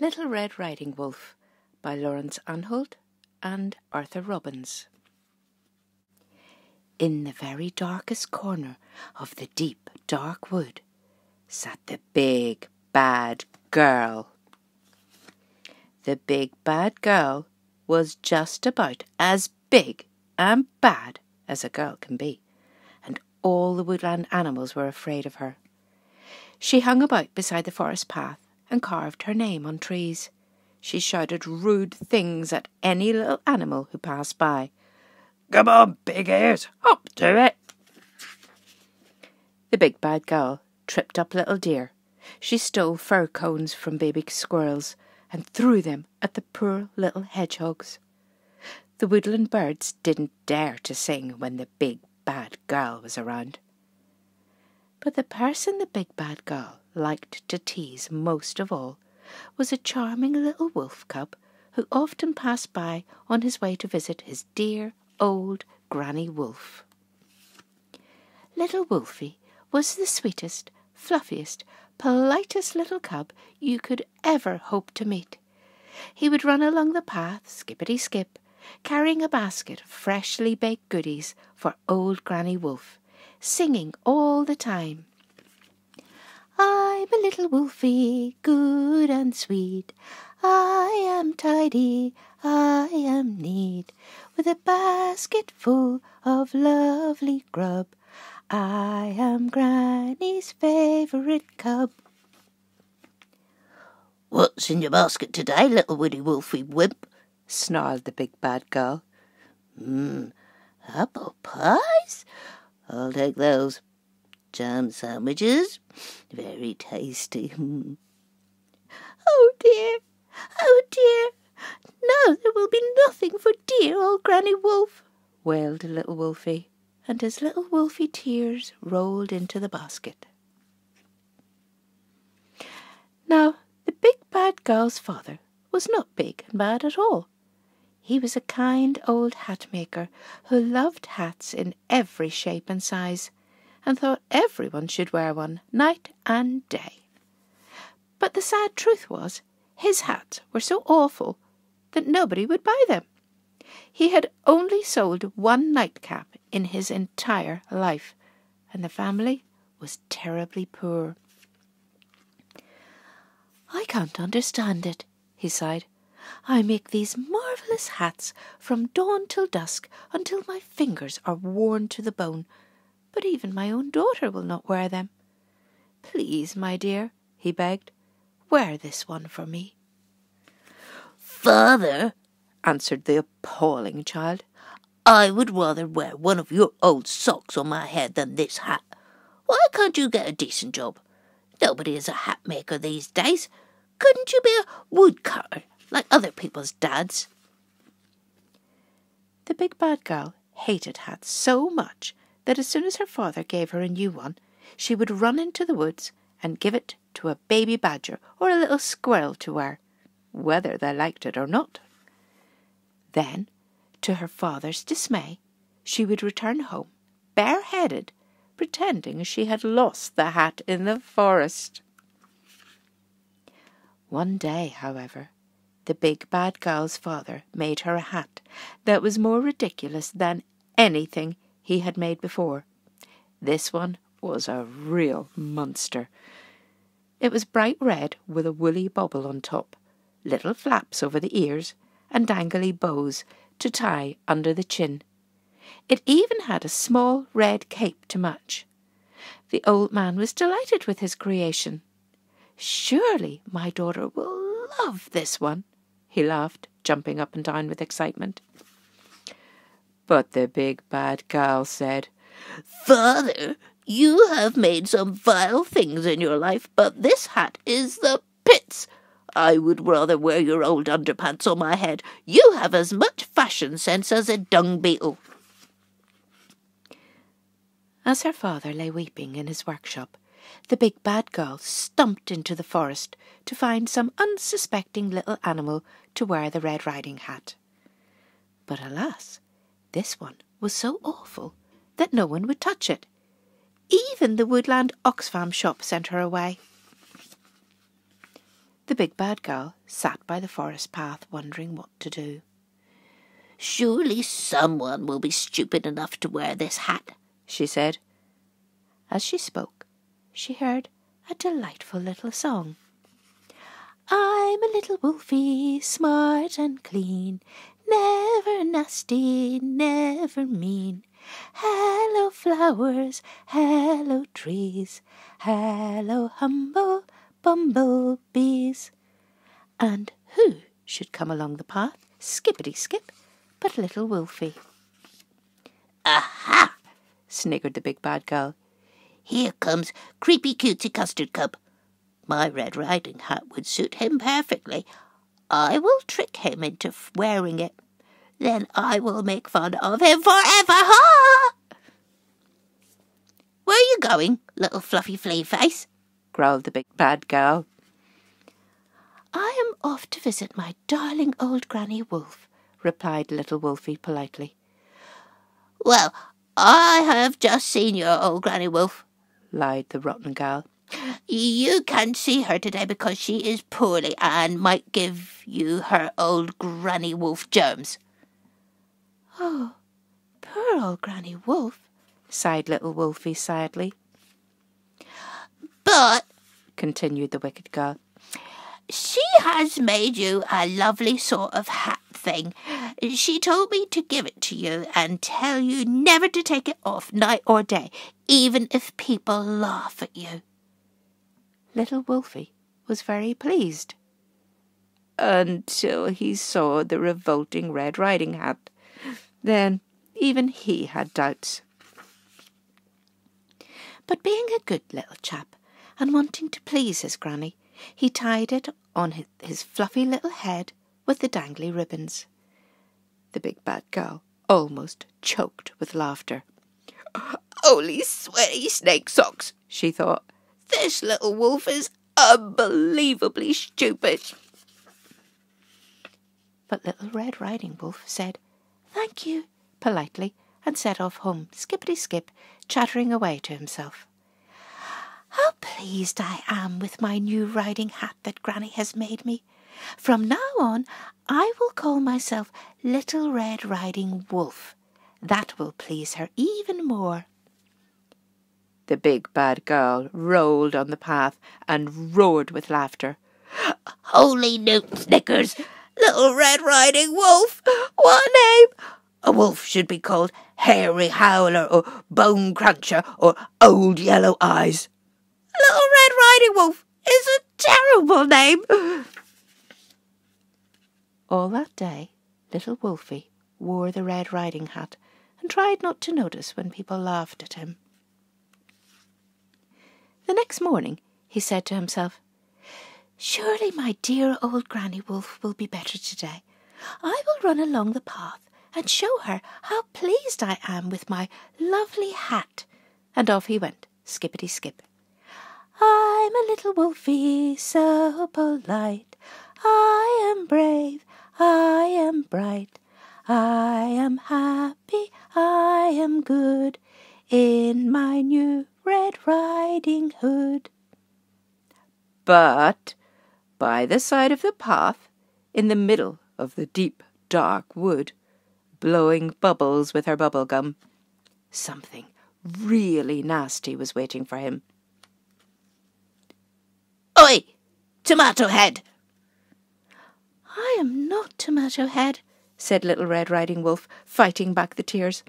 Little Red Riding Wolf by Laurence Anhold and Arthur Robbins. In the very darkest corner of the deep, dark wood sat the big, bad girl. The big, bad girl was just about as big and bad as a girl can be, and all the woodland animals were afraid of her. She hung about beside the forest path and carved her name on trees. She shouted rude things at any little animal who passed by. "Come on, big ears, up to it!" The big bad girl tripped up little deer. She stole fir cones from baby squirrels and threw them at the poor little hedgehogs. The woodland birds didn't dare to sing when the big bad girl was around. But the person the big bad girl liked to tease most of all was a charming little wolf cub who often passed by on his way to visit his dear old Granny Wolf. Little Wolfie was the sweetest, fluffiest, politest little cub you could ever hope to meet. He would run along the path, skippity-skip, carrying a basket of freshly baked goodies for old Granny Wolf, singing all the time. I'm a little wolfie, good and sweet. I am tidy, I am neat, with a basket full of lovely grub. I am Granny's favourite cub. "What's in your basket today, little Woody Wolfie Wimp?" snarled the big bad girl. Apple pies? I'll take those. Jam sandwiches? Very tasty. Oh dear, oh dear, now there will be nothing for dear old Granny Wolf, wailed little Wolfie, and his little wolfy tears rolled into the basket. Now, the big bad girl's father was not big and bad at all. He was a kind old hat maker who loved hats in every shape and size, and thought everyone should wear one night and day. But the sad truth was, his hats were so awful that nobody would buy them. He had only sold one nightcap in his entire life, and the family was terribly poor. "I can't understand it," he sighed. "I make these marvellous hats from dawn till dusk until my fingers are worn to the bone, but even my own daughter will not wear them. Please, my dear," he begged, "wear this one for me." "Father," answered the appalling child, "I would rather wear one of your old socks on my head than this hat. Why can't you get a decent job? Nobody is a hat maker these days. Couldn't you be a woodcutter like other people's dads?" The big bad girl hated hats so much that as soon as her father gave her a new one, she would run into the woods and give it to a baby badger or a little squirrel to wear, whether they liked it or not. Then, to her father's dismay, she would return home, bareheaded, pretending she had lost the hat in the forest. One day, however, the big bad girl's father made her a hat that was more ridiculous than anything he had made before. This one was a real monster. It was bright red with a woolly bobble on top, little flaps over the ears, and dangly bows to tie under the chin. It even had a small red cape to match. The old man was delighted with his creation. "Surely my daughter will love this one," he laughed, jumping up and down with excitement. But the big bad girl said, "Father, you have made some vile things in your life, but this hat is the pits. I would rather wear your old underpants on my head. You have as much fashion sense as a dung beetle." As her father lay weeping in his workshop, the big bad girl stumped into the forest to find some unsuspecting little animal to wear the Red Riding hat. But alas, this one was so awful that no one would touch it. Even the Woodland Oxfam shop sent her away. The big bad girl sat by the forest path wondering what to do. "Surely someone will be stupid enough to wear this hat," she said. As she spoke, she heard a delightful little song. I'm a little wolfie, smart and clean, never nasty, never mean. Hello flowers, hello trees, hello humble bumblebees. And who should come along the path, skippity-skip, but little Wolfie. "Aha!" sniggered the big bad girl. "Here comes Creepy Cutesy Custard Cup. My Red Riding Hat would suit him perfectly. I will trick him into wearing it. Then I will make fun of him forever. Ha!" "Where are you going, little fluffy flea face?" growled the big bad girl. "I am off to visit my darling old Granny Wolf," replied little Wolfie politely. "Well, I have just seen your old Granny Wolf," lied the rotten girl. "You can't see her today because she is poorly and might give you her old Granny Wolf germs." Oh, poor old Granny Wolf, sighed little Wolfie sadly. "But," continued the wicked girl, "she has made you a lovely sort of hat thing. She told me to give it to you and tell you never to take it off night or day, even if people laugh at you." Little Wolfie was very pleased, until he saw the revolting Red Riding Hat. Then even he had doubts. But being a good little chap and wanting to please his granny, he tied it on his fluffy little head with the dangly ribbons. The big bad girl almost choked with laughter. "Holy sweaty snake socks," she thought. "This little wolf is unbelievably stupid." But little Red Riding Wolf said, "Thank you," politely, and set off home, skippity-skip, chattering away to himself. How pleased I am with my new riding hat that Granny has made me. From now on, I will call myself Little Red Riding Wolf. That will please her even more. The big bad girl rolled on the path and roared with laughter. "Holy Newt Snickers! Little Red Riding Wolf! What a name! A wolf should be called Hairy Howler or Bone Cruncher or Old Yellow Eyes. Little Red Riding Wolf is a terrible name." All that day, little Wolfie wore the Red Riding Hat and tried not to notice when people laughed at him. The next morning he said to himself, "Surely my dear old Granny Wolf will be better today. I will run along the path and show her how pleased I am with my lovely hat." And off he went, skippity-skip. I'm a little wolfie, so polite. I am brave, I am bright. I am happy, I am good in my new Red Riding Hood. But by the side of the path, in the middle of the deep, dark wood, blowing bubbles with her bubble gum, something really nasty was waiting for him. "Oi, Tomato Head!" "I am not Tomato Head," said Little Red Riding Wolf, fighting back the tears.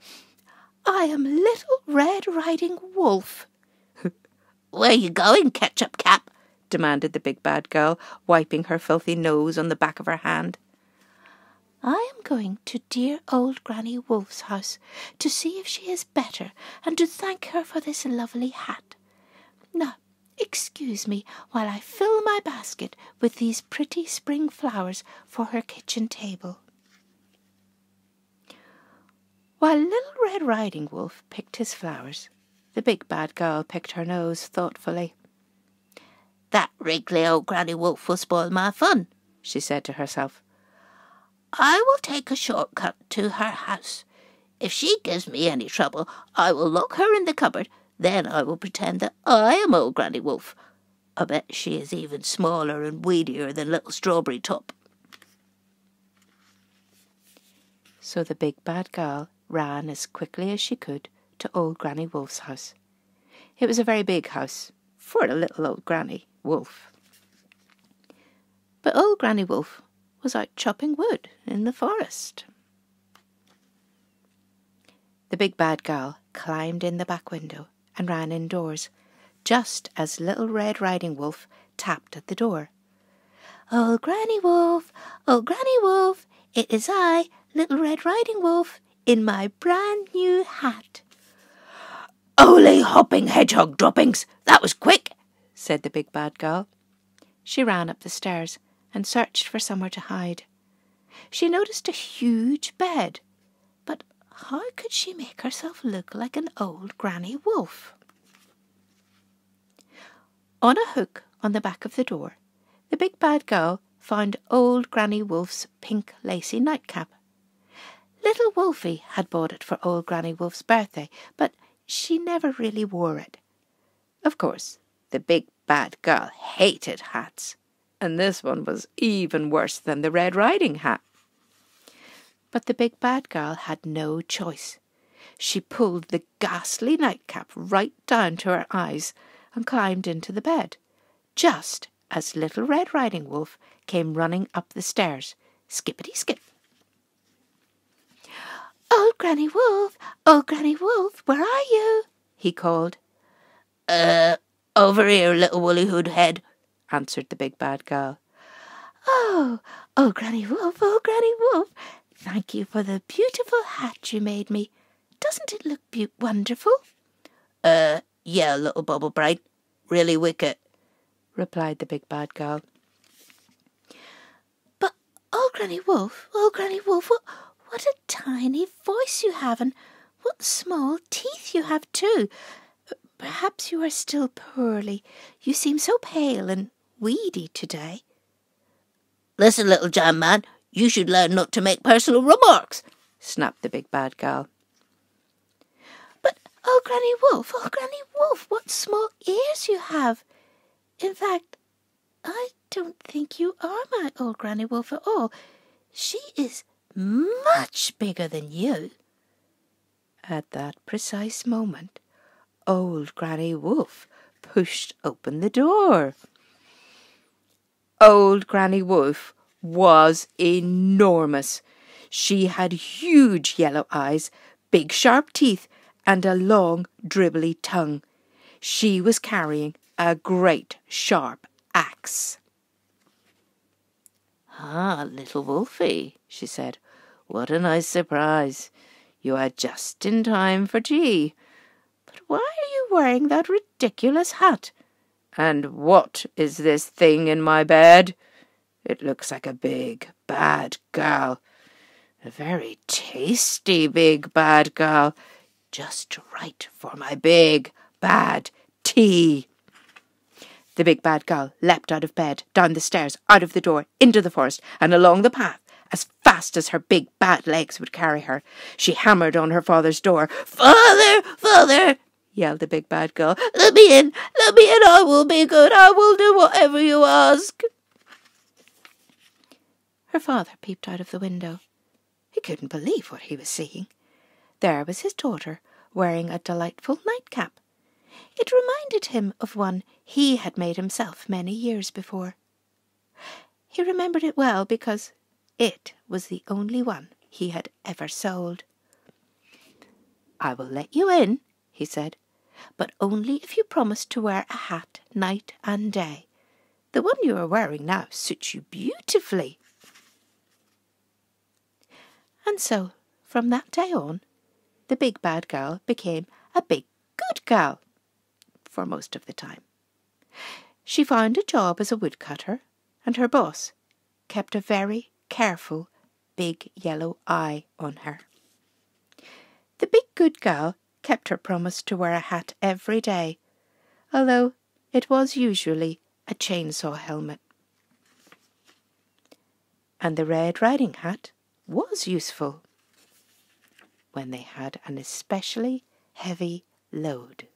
"I am Little Red Riding Wolf." "Where you going, Ketchup Cap?" demanded the big bad girl, wiping her filthy nose on the back of her hand. "I am going to dear old Granny Wolf's house to see if she is better and to thank her for this lovely hat. Now, excuse me while I fill my basket with these pretty spring flowers for her kitchen table." While Little Red Riding Wolf picked his flowers, the big bad girl picked her nose thoughtfully. "That wriggly old Granny Wolf will spoil my fun," she said to herself. "I will take a shortcut to her house. If she gives me any trouble, I will lock her in the cupboard. Then I will pretend that I am old Granny Wolf. I bet she is even smaller and weedier than little Strawberry Top. So the big bad girl ran as quickly as she could to old Granny Wolf's house. It was a very big house for a little old Granny Wolf. But old Granny Wolf was out chopping wood in the forest. The big bad girl climbed in the back window and ran indoors, just as Little Red Riding Wolf tapped at the door. "Old Granny Wolf, old Granny Wolf, it is I, Little Red Riding Wolf, in my brand new hat." "Holy hopping hedgehog droppings, that was quick," said the big bad girl. She ran up the stairs and searched for somewhere to hide. She noticed a huge bed, but how could she make herself look like an old Granny Wolf? On a hook on the back of the door, the big bad girl found old Granny Wolf's pink lacy nightcap. Little Wolfie had bought it for old Granny Wolf's birthday, but she never really wore it. Of course, the big bad girl hated hats, and this one was even worse than the Red Riding hat. But the big bad girl had no choice. She pulled the ghastly nightcap right down to her eyes and climbed into the bed, just as Little Red Riding Wolf came running up the stairs, skippity-skip. "Old Granny Wolf, where are you?" he called. Over here, little woolly hood head," answered the big bad girl. "Oh, Granny Wolf, thank you for the beautiful hat you made me. Doesn't it look wonderful?" Yeah, little Bubble Bright, really wicked," replied the big bad girl. "But, Granny Wolf, what a tiny voice you have, and what small teeth you have too. Perhaps you are still poorly. You seem so pale and weedy today." "Listen, little jam man, you should learn not to make personal remarks," snapped the big bad girl. "But, Granny Wolf, what small ears you have. In fact, I don't think you are my old Granny Wolf at all. She is much bigger than you." At that precise moment, old Granny Wolf pushed open the door. Old Granny Wolf was enormous. She had huge yellow eyes, big sharp teeth, and a long dribbly tongue. She was carrying a great sharp axe. "Ah, little Wolfie," she said, "what a nice surprise. You are just in time for tea. But why are you wearing that ridiculous hat? And what is this thing in my bed? It looks like a big, bad girl. A very tasty big, bad girl. Just right for my big, bad tea." The big bad girl leapt out of bed, down the stairs, out of the door, into the forest, and along the path, as fast as her big bad legs would carry her. She hammered on her father's door. Father, yelled the big bad girl. Let me in, I will be good, I will do whatever you ask." Her father peeped out of the window. He couldn't believe what he was seeing. There was his daughter, wearing a delightful nightcap. It reminded him of one he had made himself many years before. He remembered it well because it was the only one he had ever sold. "I will let you in," he said, "but only if you promise to wear a hat night and day. The one you are wearing now suits you beautifully." And so, from that day on, the big bad girl became a big good girl for most of the time. She found a job as a woodcutter, and her boss kept a very careful big yellow eye on her. The big good girl kept her promise to wear a hat every day, although it was usually a chainsaw helmet. And the Red Riding Hat was useful when they had an especially heavy load.